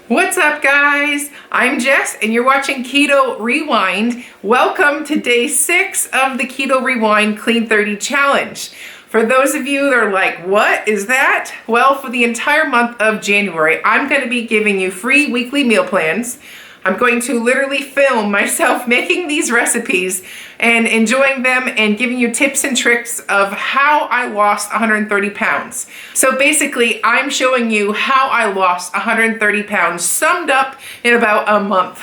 What's up, guys? I'm Jess and you're watching Keto Rewind. Welcome to day 6 of the Keto Rewind Clean 30 Challenge. For those of you that are like, what is that? Well, for the entire month of January, I'm going to be giving you free weekly meal plans. I'm going to literally film myself making these recipes and enjoying them and giving you tips and tricks of how I lost 130 pounds. So basically, I'm showing you how I lost 130 pounds summed up in about a month.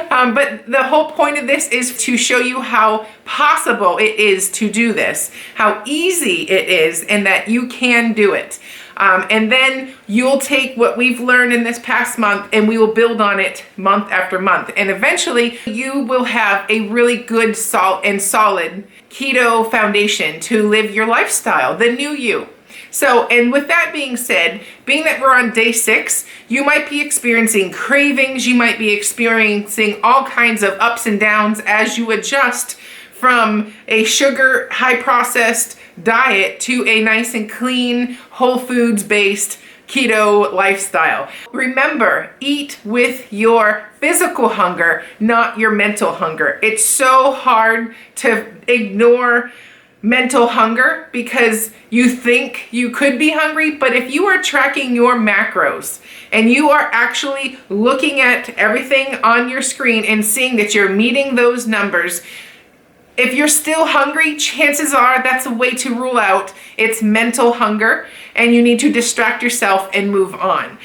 But the whole point of this is to show you how possible it is to do this, how easy it is, and that you can do it. And then you'll take what we've learned in this past month and we will build on it month after month. And eventually you will have a really good solid keto foundation to live your lifestyle, the new you. So, and with that being said, being that we're on day 6, you might be experiencing cravings, you might be experiencing all kinds of ups and downs as you adjust from a sugar, high processed diet to a nice and clean, whole foods based keto lifestyle. Remember, eat with your physical hunger, not your mental hunger. It's so hard to ignore mental hunger because you think you could be hungry, but if you are tracking your macros and you are actually looking at everything on your screen and seeing that you're meeting those numbers, if you're still hungry, chances are that's a way to rule out it's mental hunger and you need to distract yourself and move on.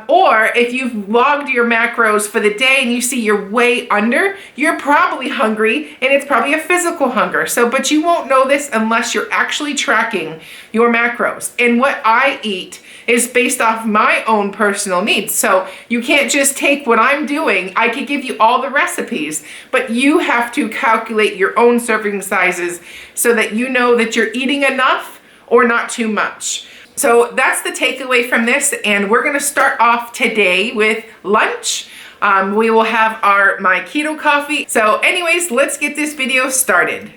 Or if you've logged your macros for the day and you see you're way under, you're probably hungry and it's probably a physical hunger. But you won't know this unless you're actually tracking your macros. And what I eat is based off my own personal needs. So you can't just take what I'm doing. I could give you all the recipes, but you have to calculate your own serving sizes so that you know that you're eating enough or not too much. So that's the takeaway from this, and we're gonna start off today with lunch. We will have my keto coffee. So anyways, let's get this video started.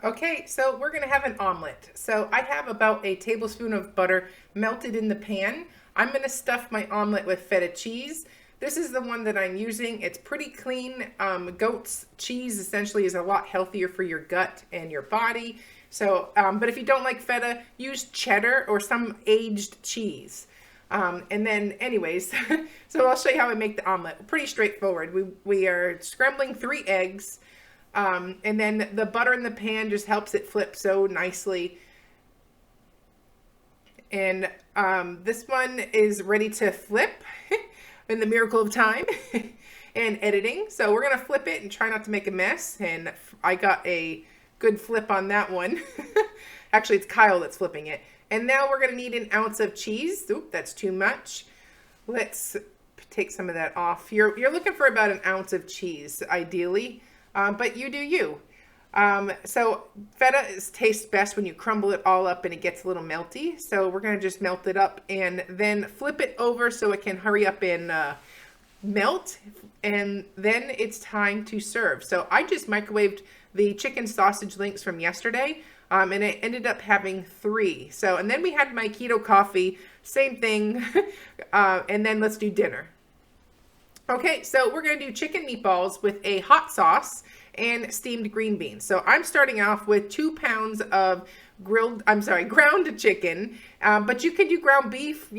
Okay, so we're gonna have an omelet. So I have about a tablespoon of butter melted in the pan. I'm gonna stuff my omelet with feta cheese. This is the one that I'm using. It's pretty clean. Goat's cheese essentially is a lot healthier for your gut and your body. So, but if you don't like feta, use cheddar or some aged cheese. And then anyways, so I'll show you how I make the omelet. Pretty straightforward. We are scrambling 3 eggs. And then the butter in the pan just helps it flip so nicely. And this one is ready to flip in the miracle of time and editing. So we're going to flip it and try not to make a mess. And I got a good flip on that one. Actually, it's Kyle that's flipping it. And now we're going to need 1 ounce of cheese. Oop, that's too much. Let's take some of that off. You're looking for about 1 ounce of cheese, ideally. But you do you. So feta tastes best when you crumble it all up and it gets a little melty. So we're going to just melt it up and then flip it over so it can hurry up and melt. And then it's time to serve. So I just microwaved the chicken sausage links from yesterday. And I ended up having 3. So, and then we had my keto coffee, same thing. And then let's do dinner. Okay, so we're going to do chicken meatballs with a hot sauce and steamed green beans. So I'm starting off with 2 pounds of ground chicken, but you can do ground beef,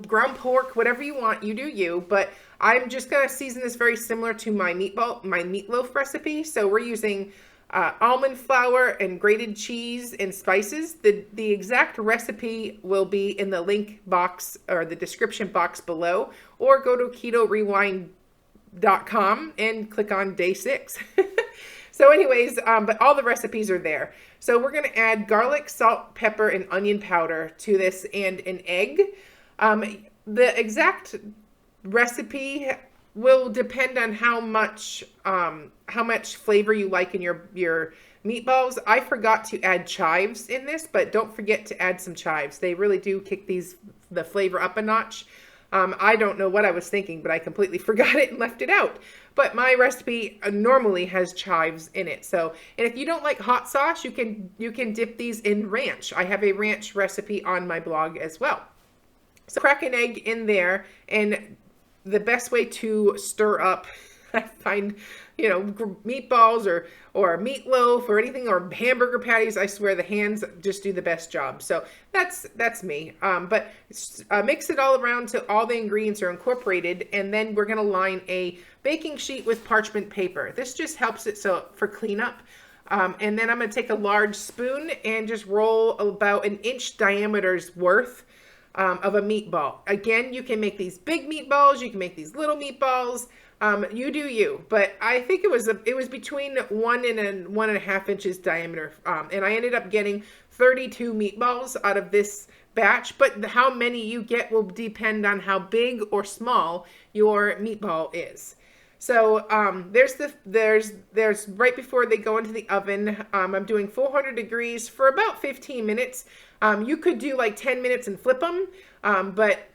ground pork, whatever you want, you do you, but I'm just going to season this very similar to my meatloaf recipe. So we're using almond flour and grated cheese and spices. The exact recipe will be in the link box or the description box below, or go to ketorewind.com and click on day 6. So anyways, but all the recipes are there. So we're going to add garlic, salt, pepper, and onion powder to this and an egg. The exact recipe will depend on how much flavor you like in your meatballs. I forgot to add chives in this, but don't forget to add some chives. They really do kick the flavor up a notch. I don't know what I was thinking, but I completely forgot it and left it out. But my recipe normally has chives in it. So, and if you don't like hot sauce, you can dip these in ranch. I have a ranch recipe on my blog as well. So crack an egg in there and the best way to stir up, I find, meatballs or meatloaf or anything, or hamburger patties, I swear the hands just do the best job. So that's me. But mix it all around till all the ingredients are incorporated, and then we're gonna line a baking sheet with parchment paper. This just helps it so for cleanup. And then I'm gonna take a large spoon and just roll about an inch diameter's worth of a meatball. Again, you can make these big meatballs, you can make these little meatballs. You do you, but I think it was between 1 and 1.5 inches diameter, and I ended up getting 32 meatballs out of this batch. But how many you get will depend on how big or small your meatball is. So there's right before they go into the oven. I'm doing 400 degrees for about 15 minutes. You could do like 10 minutes and flip them, but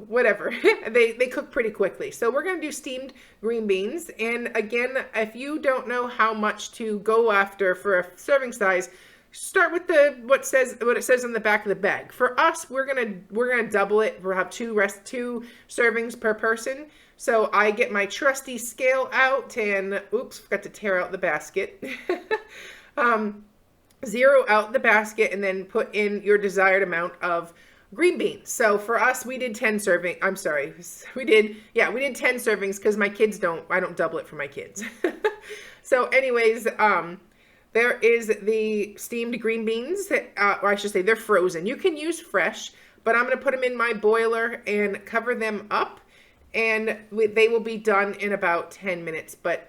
whatever. they cook pretty quickly. So we're going to do steamed green beans. And again, if you don't know how much to go after for a serving size, start with what it says on the back of the bag. For us, we're gonna double it. We'll have two servings per person. So I get my trusty scale out and oops, forgot to tear out the basket. Zero out the basket and then put in your desired amount of green beans. So for us, we did 10 servings. I'm sorry. We did 10 servings because my kids I don't double it for my kids. So anyways, there is the steamed green beans, or I should say they're frozen. You can use fresh, but I'm going to put them in my boiler and cover them up, and they will be done in about 10 minutes. But,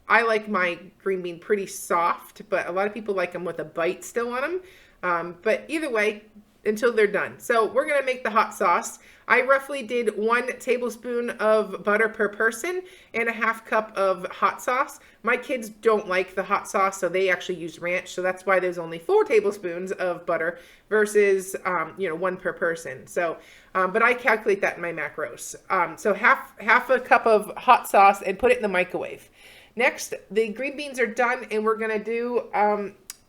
I like my green bean pretty soft, but a lot of people like them with a bite still on them. But either way, until they're done. So we're going to make the hot sauce. I roughly did 1 tablespoon of butter per person and a 1/2 cup of hot sauce. My kids don't like the hot sauce, so they actually use ranch. So that's why there's only 4 tablespoons of butter versus, 1 per person. So, but I calculate that in my macros. So half a cup of hot sauce and put it in the microwave. Next, the green beans are done, and we're going to do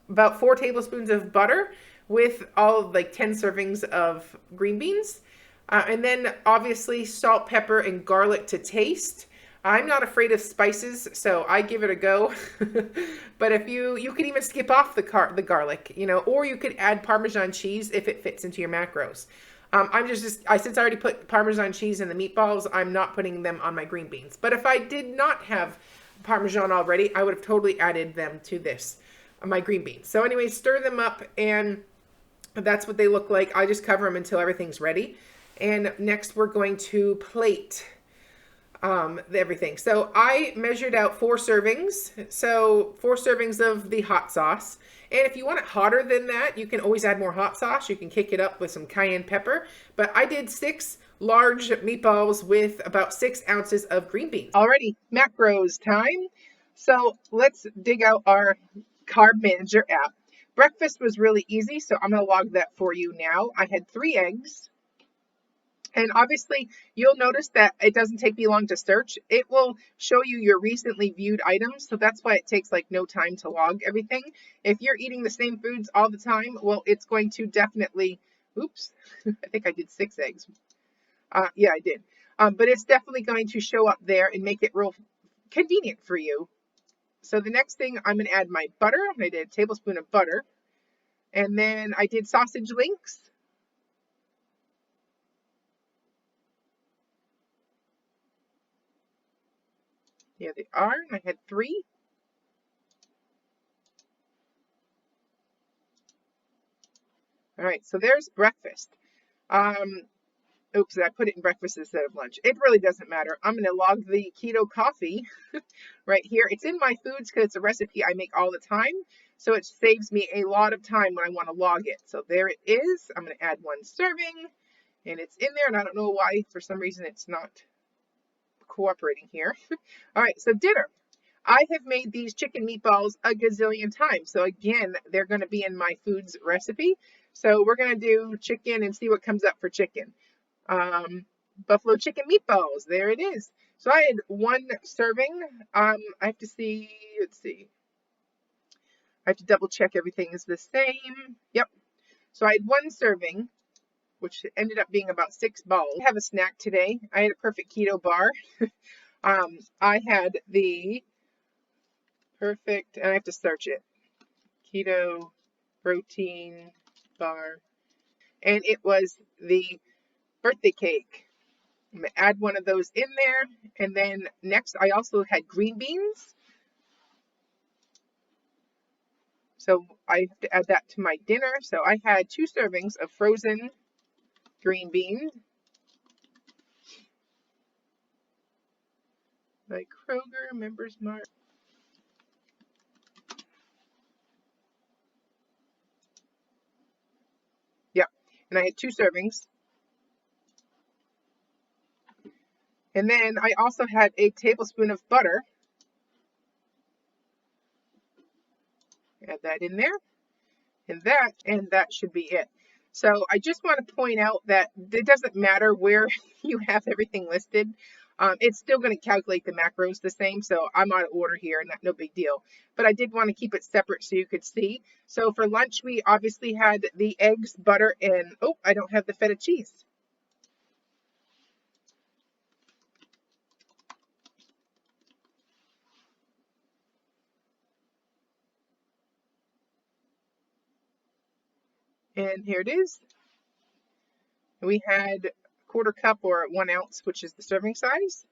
about 4 tablespoons of butter with all 10 servings of green beans. And then obviously salt, pepper, and garlic to taste. I'm not afraid of spices, so I give it a go. But if you can even skip off the garlic, or you could add Parmesan cheese if it fits into your macros. Since I already put Parmesan cheese in the meatballs, I'm not putting them on my green beans. But if I did not have Parmesan already, I would have totally added them to my green beans. So anyway, stir them up, and that's what they look like. I just cover them until everything's ready. And next we're going to plate everything. So I measured out 4 servings. So 4 servings of the hot sauce. And if you want it hotter than that, you can always add more hot sauce. You can kick it up with some cayenne pepper. But I did 6 large meatballs with about 6 ounces of green beans. Alrighty, macros time. So let's dig out our Carb Manager app. Breakfast was really easy, so I'm going to log that for you now. I had 3 eggs. And obviously, you'll notice that it doesn't take me long to search. It will show you your recently viewed items, so that's why it takes no time to log everything. If you're eating the same foods all the time, well, it's going to definitely, oops, I think I did 6 eggs. Yeah, I did. But it's definitely going to show up there and make it real convenient for you. So the next thing, I'm going to add my butter. I did a tablespoon of butter. And then I did sausage links. Here they are. I had 3. All right, so there's breakfast. Oops, I put it in breakfast instead of lunch. It really doesn't matter. I'm going to log the keto coffee right here. It's in my foods because it's a recipe I make all the time. So it saves me a lot of time when I want to log it. So there it is. I'm going to add 1 serving, and it's in there. And I don't know why, for some reason, it's not cooperating here. All right, so dinner. I have made these chicken meatballs a gazillion times. So again, they're going to be in my foods recipe. So we're going to do chicken and see what comes up for chicken. Buffalo chicken meatballs. There it is. So I had 1 serving. I have to see, let's see. I have to double check everything is the same. Yep. So I had 1 serving which ended up being about 6 balls. I have a snack today. I had a perfect keto bar. I had the perfect, and I have to search it, keto protein bar, and it was the birthday cake. I'm gonna add one of those in there, and then next I also had green beans. So I have to add that to my dinner. So I had 2 servings of frozen green beans. Like Kroger, Members Mark. Yeah, and I had 2 servings. And then I also had a tablespoon of butter. Add that in there. And that should be it. So I just want to point out that it doesn't matter where you have everything listed. It's still going to calculate the macros the same. So I'm out of order here, and no big deal. But I did want to keep it separate so you could see. So for lunch, we obviously had the eggs, butter, and oh, I don't have the feta cheese. And here it is. We had 1/4 cup or 1 ounce, which is the serving size.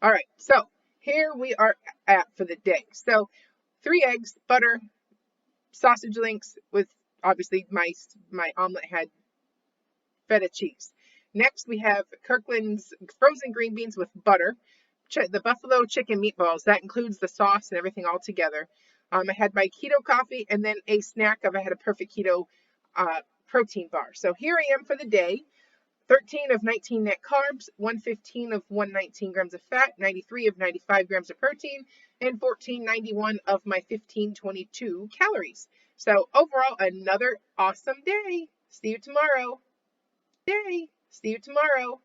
All right, so here we are at for the day. So 3 eggs, butter, sausage links with obviously my omelet had feta cheese. Next we have Kirkland's frozen green beans with butter, the buffalo chicken meatballs. That includes the sauce and everything all together. I had my keto coffee, and then a snack I had a perfect keto protein bar. So here I am for the day. 13 of 19 net carbs, 115 of 119 grams of fat, 93 of 95 grams of protein, and 1491 of my 1522 calories. So overall, another awesome day. See you tomorrow. See you tomorrow.